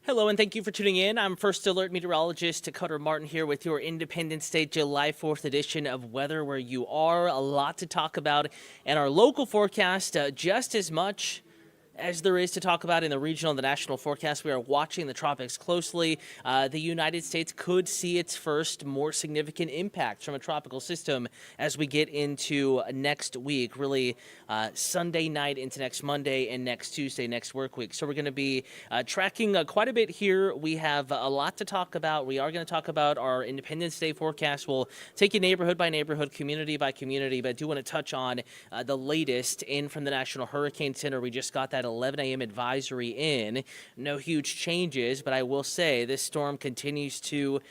Hello, and thank you for tuning in. I'm First Alert Meteorologist Cutter Martin here with your Independence Day July 4th edition of Weather Where You Are. A lot to talk about, and our local forecast just as much as there is to talk about in the regional and the national forecast. We are watching the tropics closely. The United States could see its first more significant impacts from a tropical system as we get into next week, really Sunday night into next Monday and next Tuesday, next work week. So we're going to be tracking quite a bit here. We have a lot to talk about. We are going to talk about our Independence Day forecast. We'll take you neighborhood by neighborhood, community by community, but I do want to touch on the latest in from the National Hurricane Center. We just got that 11 a.m. advisory in. No huge changes, but I will say this storm continues to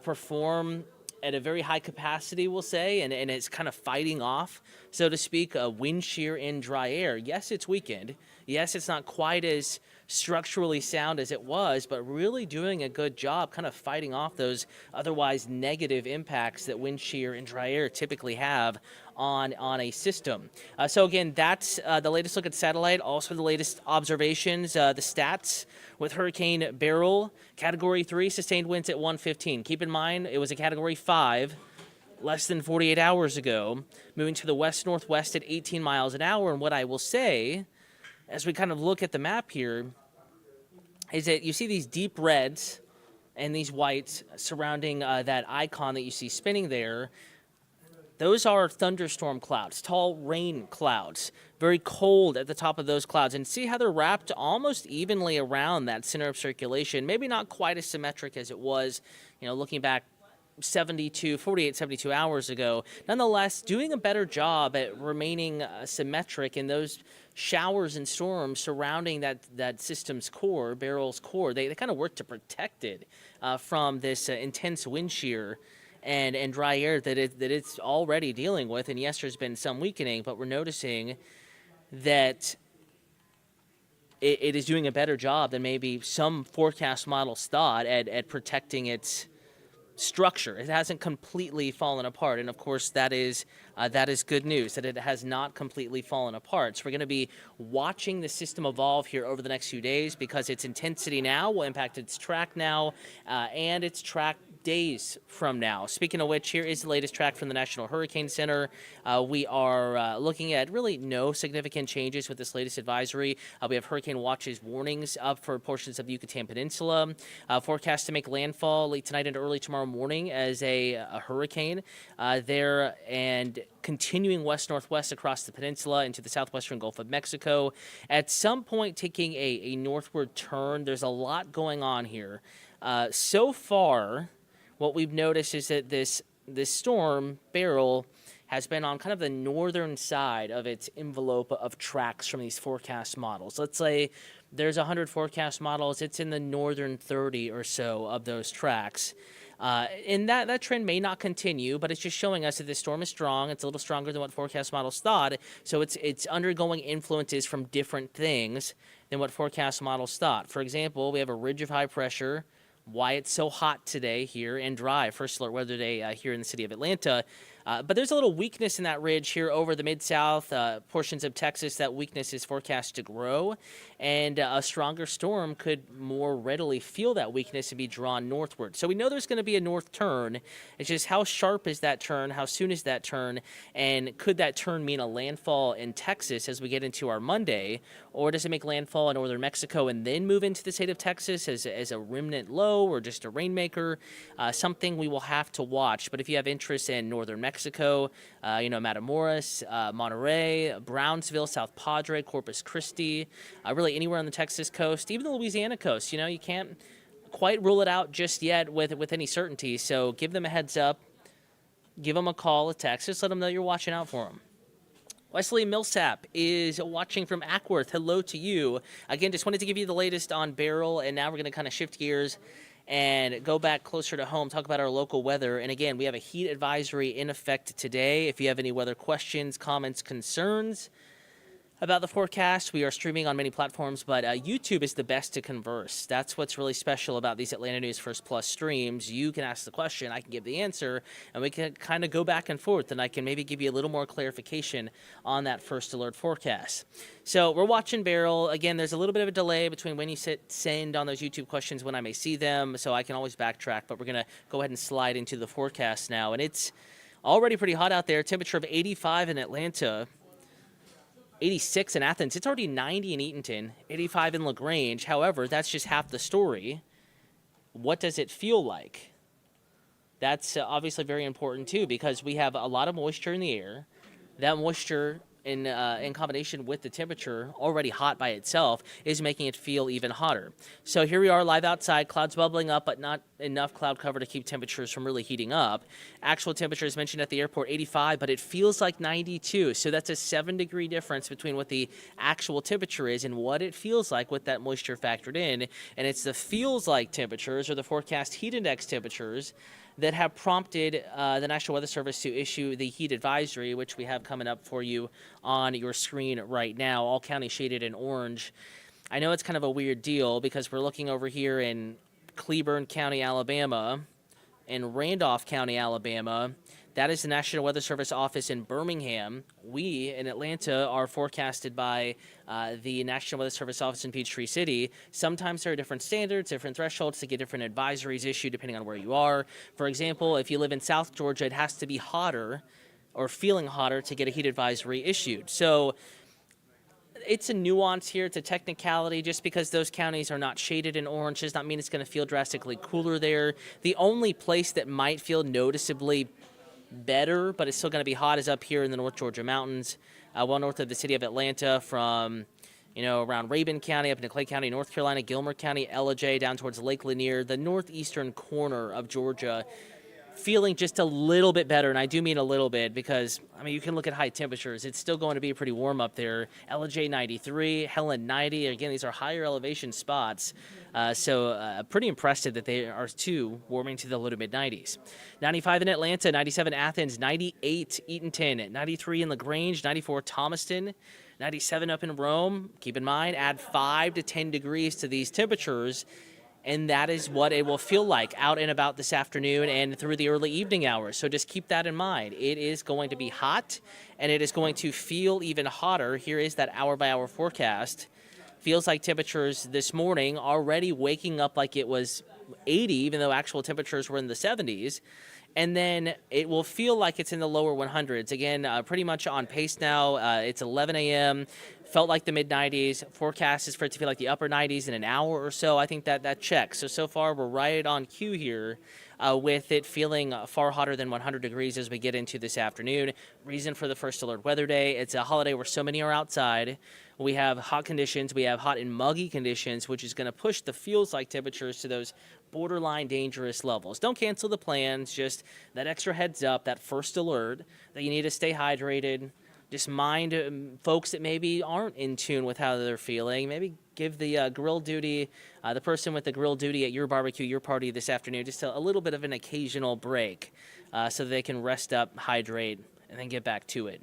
perform at a very high capacity, we'll say, and it's kind of fighting off, so to speak, wind shear and dry air. Yes, it's weakened. Yes, it's not quite as structurally sound as it was, but really doing a good job kind of fighting off those otherwise negative impacts that wind shear and dry air typically have on a system. So again, that's the latest look at satellite, also the latest observations, the stats with Hurricane Beryl, Category 3, sustained winds at 115. Keep in mind, it was a Category 5 less than 48 hours ago, moving to the west-northwest at 18 miles an hour. And what I will say, as we kind of look at the map here, is that you see these deep reds and these whites surrounding that icon that you see spinning there. Those are thunderstorm clouds, tall rain clouds, very cold at the top of those clouds. And see how they're wrapped almost evenly around that center of circulation. Maybe not quite as symmetric as it was, looking back 48, 72 hours ago. Nonetheless, doing a better job at remaining symmetric in those showers and storms surrounding that system's core, Beryl's core. They kind of work to protect it from this intense wind shear and dry air that it's already dealing with. And yes, there's been some weakening, but we're noticing that it is doing a better job than maybe some forecast models thought at protecting its structure. It hasn't completely fallen apart, and of course that is good news, that it has not completely fallen apart. So we're going to be watching the system evolve here over the next few days, because its intensity now will impact its track now and its track days from now. Speaking of which, here is the latest track from the National Hurricane Center. We are looking at really no significant changes with this latest advisory. We have hurricane watches warnings up for portions of the Yucatan Peninsula. Forecast to make landfall late tonight and early tomorrow morning as a hurricane there, and continuing west-northwest across the peninsula into the southwestern Gulf of Mexico. At some point taking a northward turn. There's a lot going on here. So far, what we've noticed is that this storm, Beryl, has been on kind of the northern side of its envelope of tracks from these forecast models. Let's say there's 100 forecast models. It's in the northern 30 or so of those tracks. And that trend may not continue, but it's just showing us that this storm is strong. It's a little stronger than what forecast models thought. So it's undergoing influences from different things than what forecast models thought. For example, we have a ridge of high pressure. Why it's so hot today here and dry, First Alert Weather Day here in the city of Atlanta. But there's a little weakness in that ridge here over the Mid-South, portions of Texas. That weakness is forecast to grow, and a stronger storm could more readily feel that weakness and be drawn northward. So we know there's going to be a north turn. It's just how sharp is that turn? How soon is that turn? And could that turn mean a landfall in Texas as we get into our Monday? Or does it make landfall in northern Mexico and then move into the state of Texas as a remnant low or just a rainmaker? Something we will have to watch. But if you have interest in northern Mexico, Matamoros, Monterey, Brownsville, South Padre, Corpus Christi, really anywhere on the Texas coast, even the Louisiana coast, you can't quite rule it out just yet with any certainty. So give them a heads up, give them a call, a text, just let them know you're watching out for them. Wesley Millsap is watching from Ackworth. Hello to you. Again, just wanted to give you the latest on Beryl, and now we're going to kind of shift gears and go back closer to home, talk about our local weather. And again, we have a heat advisory in effect today. If you have any weather questions, comments, concerns, about the forecast. We are streaming on many platforms, but YouTube is the best to converse. That's what's really special about these Atlanta News First Plus streams. You can ask the question, I can give the answer, and we can kind of go back and forth, and I can maybe give you a little more clarification on that first alert forecast. So we're watching Beryl. Again, there's a little bit of a delay between when you send on those YouTube questions when I may see them, so I can always backtrack, but we're going to go ahead and slide into the forecast now. And it's already pretty hot out there. Temperature of 85 in Atlanta. 86 in Athens. It's already 90 in Eatonton, 85 in LaGrange. However, that's just half the story. What does it feel like? That's obviously very important too, because we have a lot of moisture in the air. That moisture in combination with the temperature, already hot by itself, is making it feel even hotter. So here we are live outside, clouds bubbling up, but not enough cloud cover to keep temperatures from really heating up. Actual temperature is mentioned at the airport, 85, but it feels like 92. So that's a 7-degree difference between what the actual temperature is and what it feels like with that moisture factored in. And it's the feels like temperatures, or the forecast heat index temperatures, that have prompted the National Weather Service to issue the heat advisory, which we have coming up for you on your screen right now, all counties shaded in orange. I know it's kind of a weird deal because we're looking over here in Cleburne County, Alabama, and Randolph County, Alabama. That is the National Weather Service office in Birmingham. We in Atlanta are forecasted by the National Weather Service office in Peachtree City. Sometimes there are different standards, different thresholds to get different advisories issued depending on where you are. For example, if you live in South Georgia, it has to be hotter or feeling hotter to get a heat advisory issued. So it's a nuance here. It's a technicality. Just because those counties are not shaded in orange does not mean it's going to feel drastically cooler there. The only place that might feel noticeably better, but it's still going to be hot, is up here in the North Georgia mountains, well north of the city of Atlanta, from around Rabun County up into Clay County, North Carolina, Gilmer County, Ellijay, down towards Lake Lanier, the northeastern corner of Georgia, feeling just a little bit better. And I do mean a little bit because, you can look at high temperatures. It's still going to be pretty warm up there. Ellijay 93, Helen 90. Again, these are higher elevation spots. So pretty impressive that they are too warming to the low to mid 90s. 95 in Atlanta, 97 Athens, 98 Eatonton, 93 in LaGrange, 94 Thomaston, 97 up in Rome. Keep in mind, add 5 to 10 degrees to these temperatures, and that is what it will feel like out and about this afternoon and through the early evening hours. So just keep that in mind. It is going to be hot, and it is going to feel even hotter. Here is that hour-by-hour forecast. Feels like temperatures this morning already waking up like it was 80, even though actual temperatures were in the 70s. And then it will feel like it's in the lower 100s. Again, pretty much on pace now. It's 11 a.m. Felt like the mid-90s. Forecast is for it to feel like the upper 90s in an hour or so. I think that checks. So far, we're right on cue here with it feeling far hotter than 100 degrees as we get into this afternoon. Reason for the first alert weather day. It's a holiday where so many are outside. We have hot conditions. We have hot and muggy conditions, which is going to push the feels-like temperatures to those borderline dangerous levels. Don't cancel the plans. Just that extra heads up, that first alert, that you need to stay hydrated. Just mind folks that maybe aren't in tune with how they're feeling. Maybe give the grill duty, the person with the grill duty at your barbecue, your party this afternoon, just a little bit of an occasional break so that they can rest up, hydrate, and then get back to it.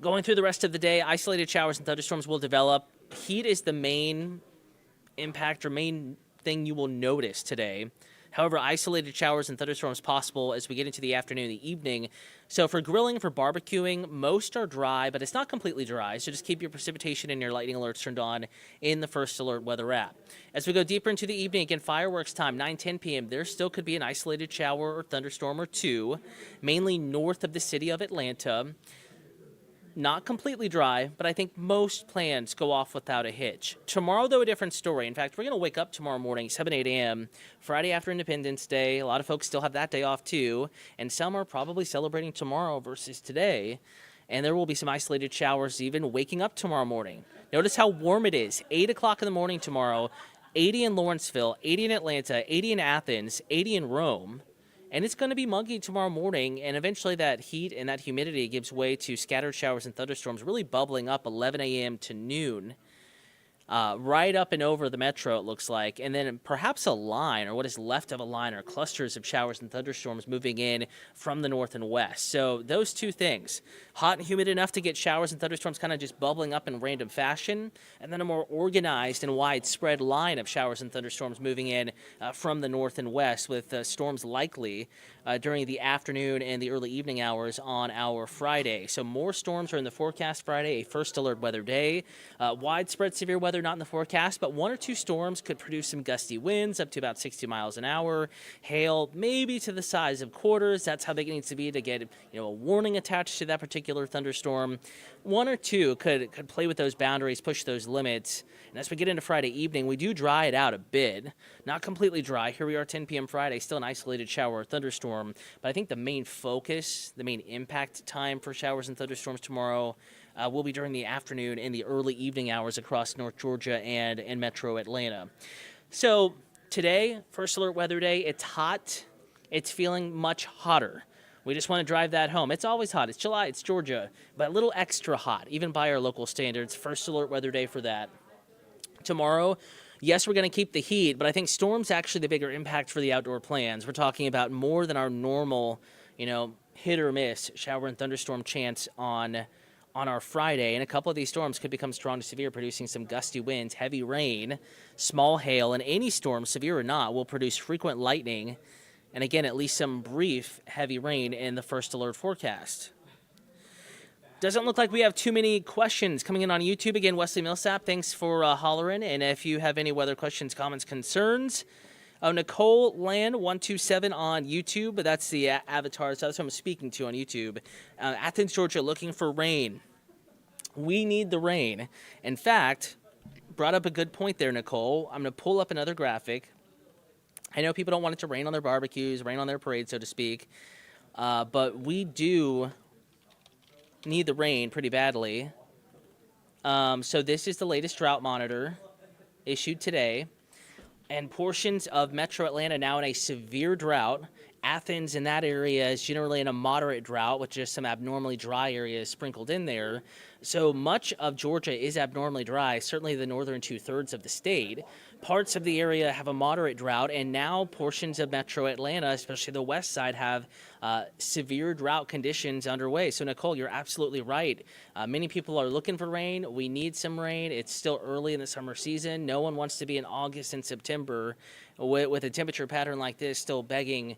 Going through the rest of the day, isolated showers and thunderstorms will develop. Heat is the main impact or main thing you will notice today. However, isolated showers and thunderstorms possible as we get into the afternoon and the evening. So for grilling, for barbecuing, most are dry, but it's not completely dry. So just keep your precipitation and your lightning alerts turned on in the First Alert weather app. As we go deeper into the evening, again, fireworks time, 9-10 p.m., there still could be an isolated shower or thunderstorm or two, mainly north of the city of Atlanta. Not completely dry, but I think most plans go off without a hitch. Tomorrow, though, a different story. In fact, we're going to wake up tomorrow morning, 7, 8 a.m., Friday after Independence Day. A lot of folks still have that day off, too, and some are probably celebrating tomorrow versus today, and there will be some isolated showers even waking up tomorrow morning. Notice how warm it is. 8 o'clock in the morning tomorrow, 80 in Lawrenceville, 80 in Atlanta, 80 in Athens, 80 in Rome. And it's going to be muggy tomorrow morning, and eventually that heat and that humidity gives way to scattered showers and thunderstorms really bubbling up 11 a.m. to noon. right up and over the metro, it looks like, and then perhaps a line, or what is left of a line, or clusters of showers and thunderstorms moving in from the north and west. So those two things, hot and humid enough to get showers and thunderstorms kind of just bubbling up in random fashion, and then a more organized and widespread line of showers and thunderstorms moving in from the north and west, with storms likely during the afternoon and the early evening hours on our Friday. So more storms are in the forecast Friday, a first alert weather day. Widespread severe weather not in the forecast, but one or two storms could produce some gusty winds up to about 60 miles an hour. Hail maybe to the size of quarters. That's how big it needs to be to get a warning attached to that particular thunderstorm. One or two could play with those boundaries, push those limits. And as we get into Friday evening, we do dry it out a bit. Not completely dry. Here we are, 10 p.m. Friday, still an isolated shower or thunderstorm. But I think the main focus, the main impact time for showers and thunderstorms tomorrow will be during the afternoon and the early evening hours across North Georgia and metro Atlanta. So today, first alert weather day, it's hot. It's feeling much hotter. We just want to drive that home. It's always hot. It's July. It's Georgia. But a little extra hot, even by our local standards. First alert weather day for that. Tomorrow, yes, we're going to keep the heat, but I think storm's actually the bigger impact for the outdoor plans. We're talking about more than our normal, hit or miss shower and thunderstorm chance on our Friday, and a couple of these storms could become strong to severe, producing some gusty winds, heavy rain, small hail, and any storm, severe or not, will produce frequent lightning, and again, at least some brief heavy rain in the first alert forecast. Doesn't look like we have too many questions coming in on YouTube. Again, Wesley Millsap, thanks for hollering, and if you have any weather questions, comments, concerns, Nicole Land 127 on YouTube, but that's the avatar. So that's who I'm speaking to on YouTube. Athens, Georgia, looking for rain. We need the rain. In fact, brought up a good point there, Nicole. I'm going to pull up another graphic. I know people don't want it to rain on their barbecues, rain on their parade, so to speak, but we do need the rain pretty badly. So this is the latest drought monitor issued today. And portions of metro Atlanta now in a severe drought. Athens in that area is generally in a moderate drought with just some abnormally dry areas sprinkled in there. So much of Georgia is abnormally dry, certainly the northern two-thirds of the state. Parts of the area have a moderate drought, and now portions of metro Atlanta, especially the west side, have severe drought conditions underway. So, Nicole, you're absolutely right. Many people are looking for rain. We need some rain. It's still early in the summer season. No one wants to be in August and September with a temperature pattern like this still begging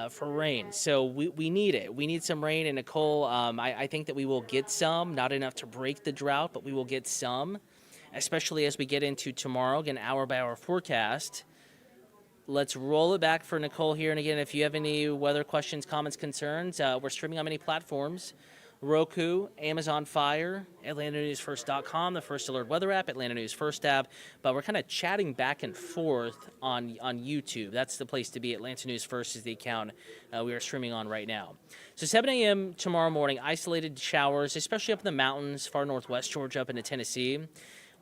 for rain. So we need it. We need some rain. And, Nicole, I think that we will get some, not enough to break the drought, but we will get some, especially as we get into tomorrow, again, hour-by-hour forecast. Let's roll it back for Nicole here. And again, if you have any weather questions, comments, concerns, we're streaming on many platforms. Roku, Amazon Fire, AtlantaNewsFirst.com, the First Alert Weather app, Atlanta News First app. But we're kind of chatting back and forth on YouTube. That's the place to be. Atlanta News First is the account we are streaming on right now. So 7 a.m. tomorrow morning, isolated showers, especially up in the mountains, far northwest Georgia, up into Tennessee.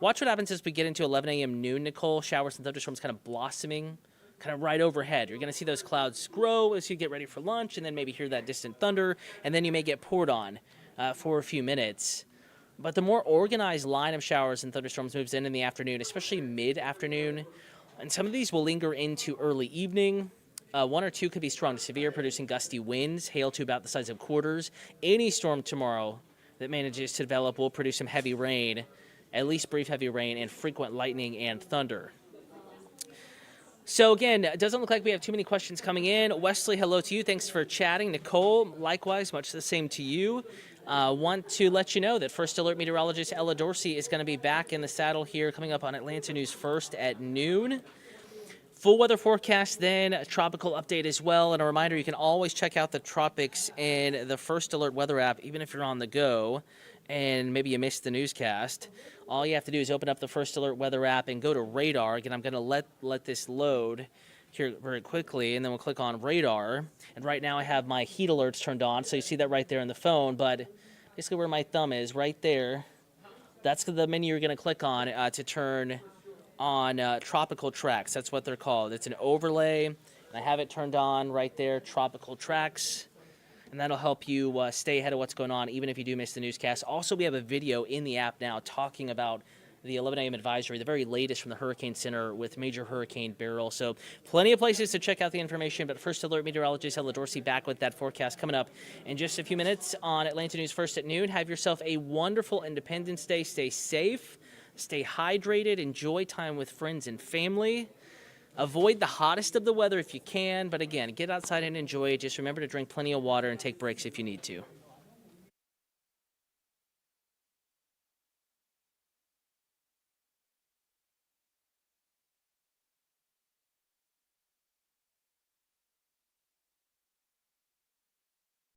Watch what happens as we get into 11 a.m. noon, Nicole. Showers and thunderstorms kind of blossoming, kind of right overhead. You're going to see those clouds grow as you get ready for lunch, and then maybe hear that distant thunder, and then you may get poured on for a few minutes. But the more organized line of showers and thunderstorms moves in the afternoon, especially mid-afternoon, and some of these will linger into early evening. One or two could be strong to severe, producing gusty winds, hail to about the size of quarters. Any storm tomorrow that manages to develop will produce some heavy rain, at least brief heavy rain, and frequent lightning and thunder. So again, it doesn't look like we have too many questions coming in. Wesley, hello to you. Thanks for chatting. Nicole, likewise, much the same to you. Want to let you know that First Alert Meteorologist Ella Dorsey is going to be back in the saddle here coming up on Atlanta News First at noon. Full weather forecast then, a tropical update as well. And a reminder, you can always check out the tropics in the First Alert Weather app, even if you're on the go and maybe you missed the newscast. All you have to do is open up the First Alert Weather app and go to radar. Again, I'm going to let this load here very quickly, and then we'll click on radar. And right now I have my heat alerts turned on, so you see that right there in the phone. But basically where my thumb is, right there, that's the menu you're going to click on to turn on tropical tracks. That's what they're called. It's an overlay, and I have it turned on right there, tropical tracks. And that'll help you stay ahead of what's going on, even if you do miss the newscast. Also, we have a video in the app now talking about the 11 a.m. advisory, the very latest from the Hurricane Center with Major Hurricane Beryl. So plenty of places to check out the information. But first, Alert Meteorologist Ella Dorsey back with that forecast coming up in just a few minutes on Atlanta News First at noon. Have yourself a wonderful Independence Day. Stay safe, stay hydrated, enjoy time with friends and family. Avoid the hottest of the weather if you can. But again, get outside and enjoy it. Just remember to drink plenty of water and take breaks if you need to.